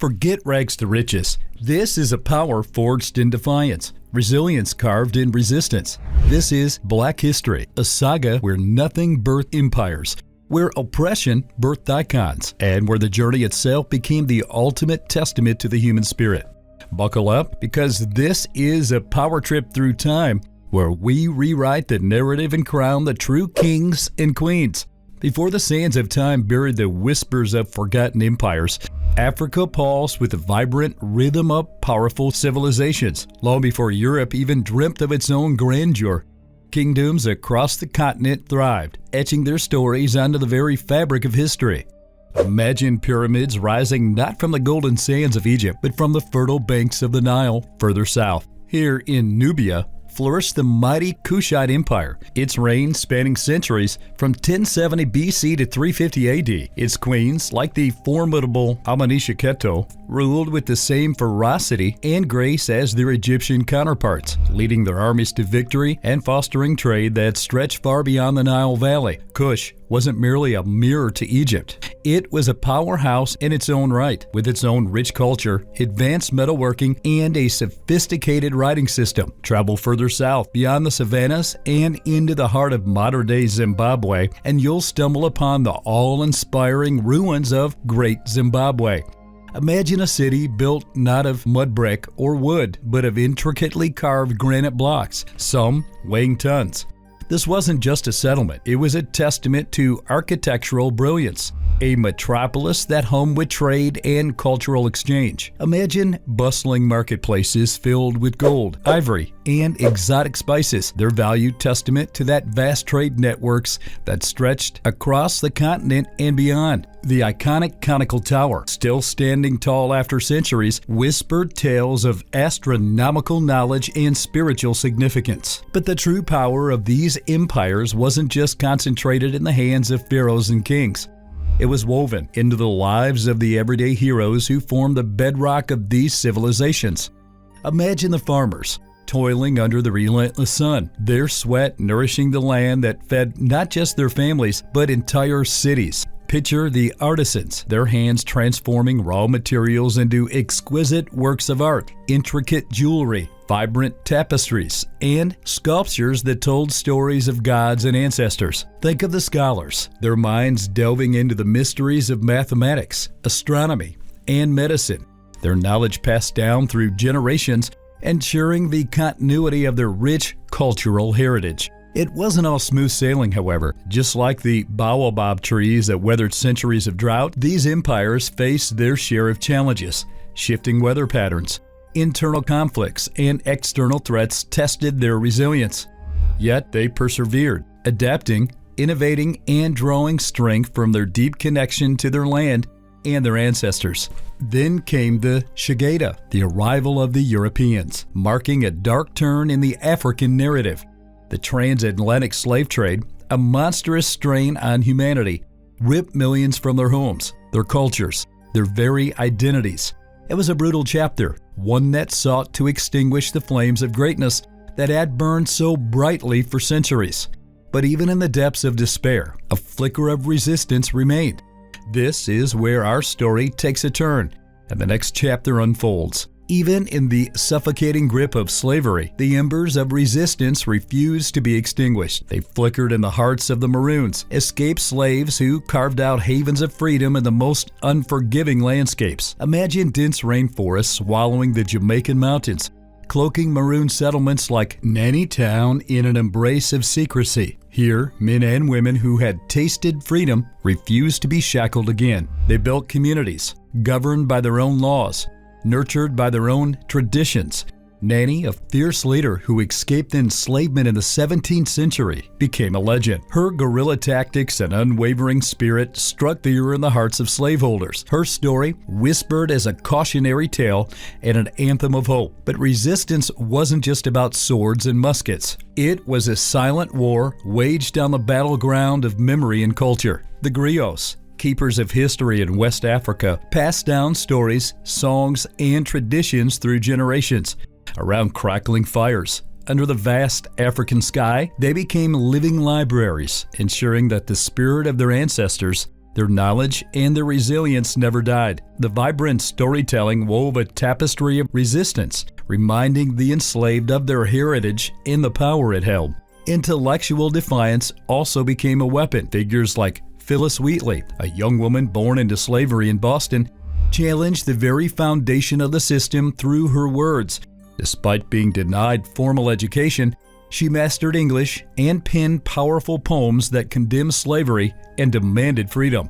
Forget rags to riches. This is a power forged in defiance, resilience carved in resistance. This is Black History, a saga where nothing birthed empires, where oppression birthed icons, and where the journey itself became the ultimate testament to the human spirit. Buckle up, because this is a power trip through time where we rewrite the narrative and crown the true kings and queens. Before the sands of time buried the whispers of forgotten empires, Africa pulsed with the vibrant rhythm of powerful civilizations, long before Europe even dreamt of its own grandeur. Kingdoms across the continent thrived, etching their stories onto the very fabric of history. Imagine pyramids rising not from the golden sands of Egypt, but from the fertile banks of the Nile further south. Here in Nubia flourished the mighty Kushite Empire, its reign spanning centuries from 1070 BC to 350 AD. Its queens, like the formidable Amenishiketo, ruled with the same ferocity and grace as their Egyptian counterparts, leading their armies to victory and fostering trade that stretched far beyond the Nile Valley. Kush wasn't merely a mirror to Egypt. It was a powerhouse in its own right, with its own rich culture, advanced metalworking, and a sophisticated writing system. Travel further south, beyond the savannas and into the heart of modern-day Zimbabwe, and you'll stumble upon the awe-inspiring ruins of Great Zimbabwe. Imagine a city built not of mud brick or wood, but of intricately carved granite blocks, some weighing tons. This wasn't just a settlement, it was a testament to architectural brilliance, a metropolis that hummed with trade and cultural exchange. Imagine bustling marketplaces filled with gold, ivory, and exotic spices, their value testament to that vast trade networks that stretched across the continent and beyond. The iconic conical tower, still standing tall after centuries, whispered tales of astronomical knowledge and spiritual significance. But the true power of these empires wasn't just concentrated in the hands of pharaohs and kings. It was woven into the lives of the everyday heroes who formed the bedrock of these civilizations. Imagine the farmers, toiling under the relentless sun, their sweat nourishing the land that fed not just their families, but entire cities. Picture the artisans, their hands transforming raw materials into exquisite works of art, intricate jewelry, vibrant tapestries, and sculptures that told stories of gods and ancestors. Think of the scholars, their minds delving into the mysteries of mathematics, astronomy, and medicine, their knowledge passed down through generations, ensuring the continuity of their rich cultural heritage. It wasn't all smooth sailing, however. Just like the baobab trees that weathered centuries of drought, these empires faced their share of challenges. Shifting weather patterns, internal conflicts, and external threats tested their resilience. Yet they persevered, adapting, innovating, and drawing strength from their deep connection to their land and their ancestors. Then came the Shigeta, the arrival of the Europeans, marking a dark turn in the African narrative. The transatlantic slave trade, a monstrous strain on humanity, ripped millions from their homes, their cultures, their very identities. It was a brutal chapter, one that sought to extinguish the flames of greatness that had burned so brightly for centuries. But even in the depths of despair, a flicker of resistance remained. This is where our story takes a turn, and the next chapter unfolds. Even in the suffocating grip of slavery, the embers of resistance refused to be extinguished. They flickered in the hearts of the Maroons, escaped slaves who carved out havens of freedom in the most unforgiving landscapes. Imagine dense rainforests swallowing the Jamaican mountains, cloaking Maroon settlements like Nanny Town in an embrace of secrecy. Here, men and women who had tasted freedom refused to be shackled again. They built communities, governed by their own laws, nurtured by their own traditions. Nanny, a fierce leader who escaped enslavement in the 17th century, became a legend. Her guerrilla tactics and unwavering spirit struck fear in the hearts of slaveholders. Her story, whispered as a cautionary tale and an anthem of hope. But resistance wasn't just about swords and muskets. It was a silent war waged on the battleground of memory and culture. The griots, keepers of history in West Africa, passed down stories, songs, and traditions through generations. Around crackling fires, under the vast African sky, they became living libraries, ensuring that the spirit of their ancestors Their knowledge and their resilience never died. The vibrant storytelling wove a tapestry of resistance, reminding the enslaved of their heritage and the power it held. Intellectual defiance also became a weapon. Figures like Phyllis Wheatley, a young woman born into slavery in Boston, challenged the very foundation of the system through her words. Despite being denied formal education, she mastered English and penned powerful poems that condemned slavery and demanded freedom.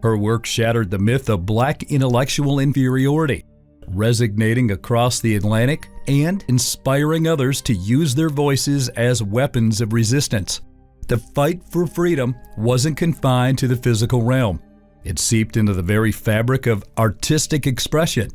Her work shattered the myth of black intellectual inferiority, resonating across the Atlantic and inspiring others to use their voices as weapons of resistance. The fight for freedom wasn't confined to the physical realm. It seeped into the very fabric of artistic expression.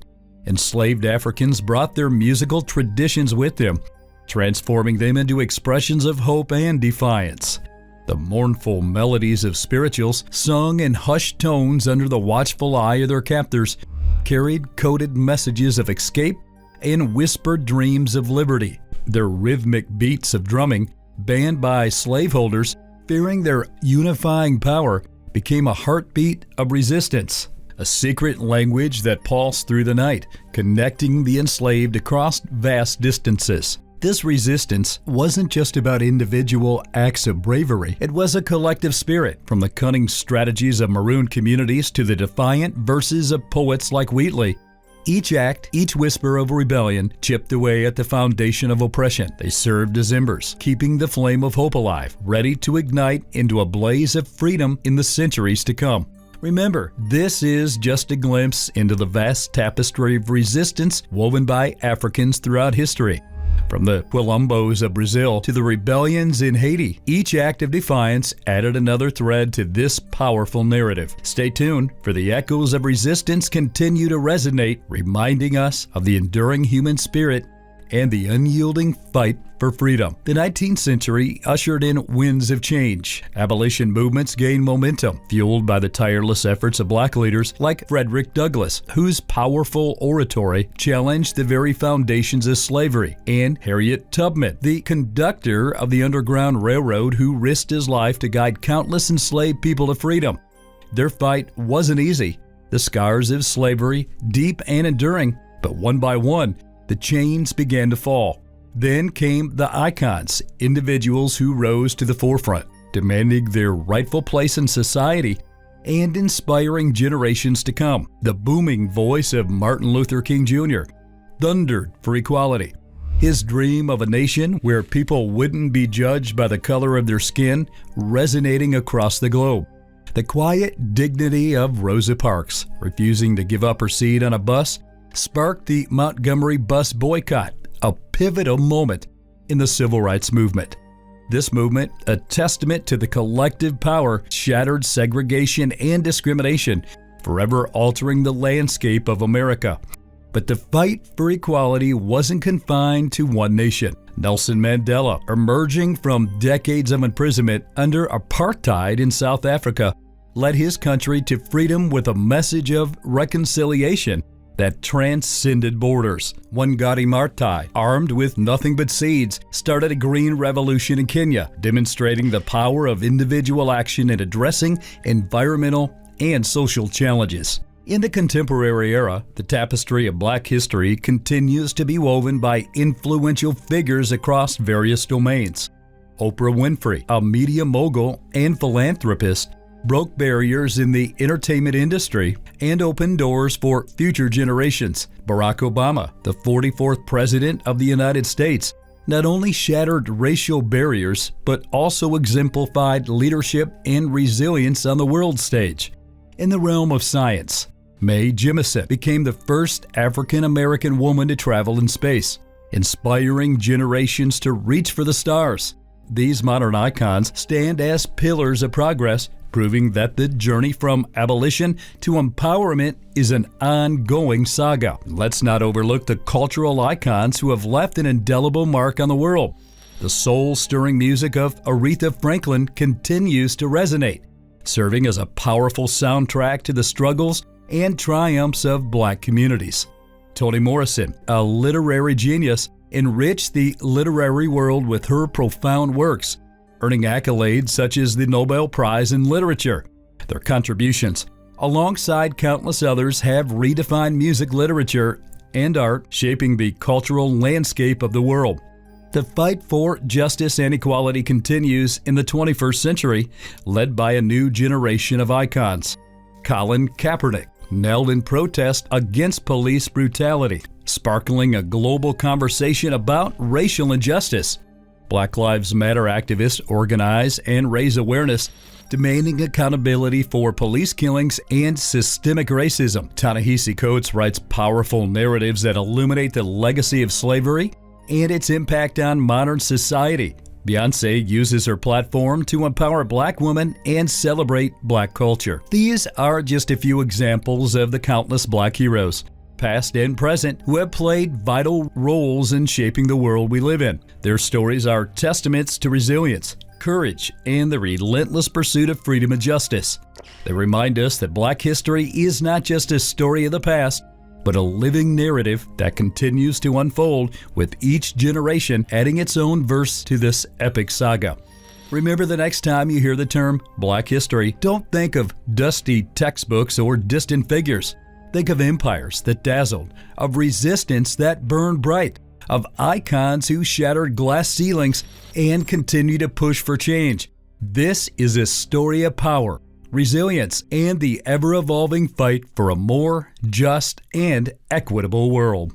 Enslaved Africans brought their musical traditions with them, transforming them into expressions of hope and defiance. The mournful melodies of spirituals, sung in hushed tones under the watchful eye of their captors, carried coded messages of escape and whispered dreams of liberty. Their rhythmic beats of drumming, banned by slaveholders, fearing their unifying power, became a heartbeat of resistance, a secret language that pulsed through the night, connecting the enslaved across vast distances. This resistance wasn't just about individual acts of bravery. It was a collective spirit, from the cunning strategies of marooned communities to the defiant verses of poets like Wheatley. Each act, each whisper of rebellion chipped away at the foundation of oppression. They served as embers, keeping the flame of hope alive, ready to ignite into a blaze of freedom in the centuries to come. Remember, this is just a glimpse into the vast tapestry of resistance woven by Africans throughout history. From the Quilombos of Brazil to the rebellions in Haiti, each act of defiance added another thread to this powerful narrative. Stay tuned, for the echoes of resistance continue to resonate, reminding us of the enduring human spirit and the unyielding fight for freedom. The 19th century ushered in winds of change. Abolition movements gained momentum, fueled by the tireless efforts of black leaders like Frederick Douglass, whose powerful oratory challenged the very foundations of slavery, and Harriet Tubman, the conductor of the Underground Railroad, who risked his life to guide countless enslaved people to freedom. Their fight wasn't easy. The scars of slavery, deep and enduring, but one by one, the chains began to fall. Then came the icons, individuals who rose to the forefront, demanding their rightful place in society and inspiring generations to come. The booming voice of Martin Luther King Jr. thundered for equality. His dream of a nation where people wouldn't be judged by the color of their skin resonating across the globe. The quiet dignity of Rosa Parks, refusing to give up her seat on a bus, sparked the Montgomery bus boycott, a pivotal moment in the civil rights movement. This movement, a testament to the collective power, shattered segregation and discrimination, forever altering the landscape of America. But the fight for equality wasn't confined to one nation. Nelson Mandela, emerging from decades of imprisonment under apartheid in South Africa, led his country to freedom with a message of reconciliation that transcended borders. Wangari Maathai, armed with nothing but seeds, started a green revolution in Kenya, demonstrating the power of individual action in addressing environmental and social challenges. In the contemporary era, the tapestry of Black history continues to be woven by influential figures across various domains. Oprah Winfrey, a media mogul and philanthropist, broke barriers in the entertainment industry and opened doors for future generations. Barack Obama, the 44th President of the United States, not only shattered racial barriers, but also exemplified leadership and resilience on the world stage. In the realm of science, Mae Jemison became the first African-American woman to travel in space, inspiring generations to reach for the stars. These modern icons stand as pillars of progress, proving that the journey from abolition to empowerment is an ongoing saga. Let's not overlook the cultural icons who have left an indelible mark on the world. The soul-stirring music of Aretha Franklin continues to resonate, serving as a powerful soundtrack to the struggles and triumphs of Black communities. Toni Morrison, a literary genius, enriched the literary world with her profound works, earning accolades such as the Nobel Prize in Literature. Their contributions, alongside countless others, have redefined music, literature, and art, shaping the cultural landscape of the world. The fight for justice and equality continues in the 21st century, led by a new generation of icons. Colin Kaepernick knelt in protest against police brutality, sparkling a global conversation about racial injustice. Black Lives Matter activists organize and raise awareness, demanding accountability for police killings and systemic racism. Ta-Nehisi Coates writes powerful narratives that illuminate the legacy of slavery and its impact on modern society. Beyoncé uses her platform to empower Black women and celebrate Black culture. These are just a few examples of the countless Black heroes, past and present, who have played vital roles in shaping the world we live in. Their stories are testaments to resilience, courage, and the relentless pursuit of freedom and justice. They remind us that Black history is not just a story of the past, but a living narrative that continues to unfold, with each generation adding its own verse to this epic saga. Remember, the next time you hear the term Black history, don't think of dusty textbooks or distant figures. Think of empires that dazzled, of resistance that burned bright, of icons who shattered glass ceilings and continue to push for change. This is a story of power, resilience, and the ever-evolving fight for a more just and equitable world.